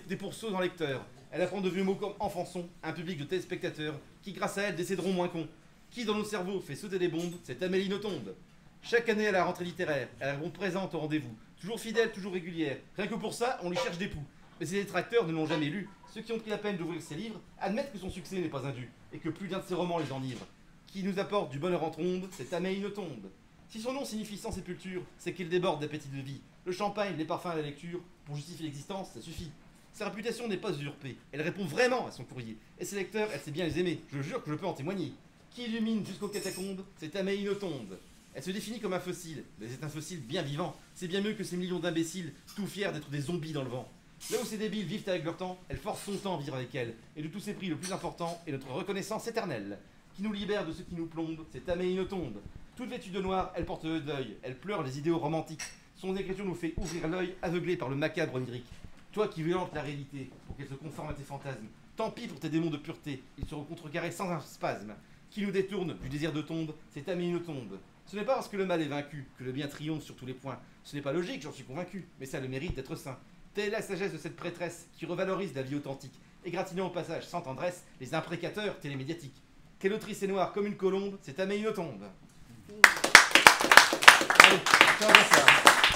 des pourceaux en lecteurs. Elle apprend de vieux mots comme enfançon, un public de téléspectateurs qui, grâce à elle, décéderont moins cons. Qui, dans nos cerveaux, fait sauter des bombes, c'est Amélie Nothomb. Chaque année à la rentrée littéraire, elle répond présente au rendez-vous. Toujours fidèle, toujours régulière. Rien que pour ça, on lui cherche des poux. Mais ses détracteurs ne l'ont jamais lu. Ceux qui ont pris la peine d'ouvrir ses livres admettent que son succès n'est pas indu et que plus d'un de ses romans les enivre. Qui nous apporte du bonheur en trombe, c'est Amélie Nothomb. Si son nom signifie sans sépulture, c'est qu'il déborde d'appétit de vie. Le champagne, les parfums à la lecture, pour justifier l'existence, ça suffit. Sa réputation n'est pas usurpée, elle répond vraiment à son courrier. Et ses lecteurs, elle sait bien les aimer, je jure que je peux en témoigner. Qui illumine jusqu'aux catacombes, c'est Amélie Nothomb. Elle se définit comme un fossile, mais c'est un fossile bien vivant. C'est bien mieux que ces millions d'imbéciles, tout fiers d'être des zombies dans le vent. Là où ces débiles vivent avec leur temps, elle force son temps à vivre avec elle. Et de tous ces prix, le plus important est notre reconnaissance éternelle. Qui nous libère de ceux qui nous plombent, c'est Amélie Nothomb. Toute vêtue de noir, elle porte le deuil, elle pleure les idéaux romantiques. Son écriture nous fait ouvrir l'œil, aveuglé par le macabre onirique. Toi qui violentes la réalité pour qu'elle se conforme à tes fantasmes, tant pis pour tes démons de pureté, ils seront contrecarrés sans un spasme. Qui nous détourne du désir de tombe, c'est Amélie Nothomb. Ce n'est pas parce que le mal est vaincu que le bien triomphe sur tous les points. Ce n'est pas logique, j'en suis convaincu, mais ça a le mérite d'être saint. Telle est la sagesse de cette prêtresse qui revalorise la vie authentique, égratignant au passage sans tendresse les imprécateurs télémédiatiques. Quelle autrice est noire comme une colombe, c'est Amélie Nothomb. Allez, ciao, bonsoir.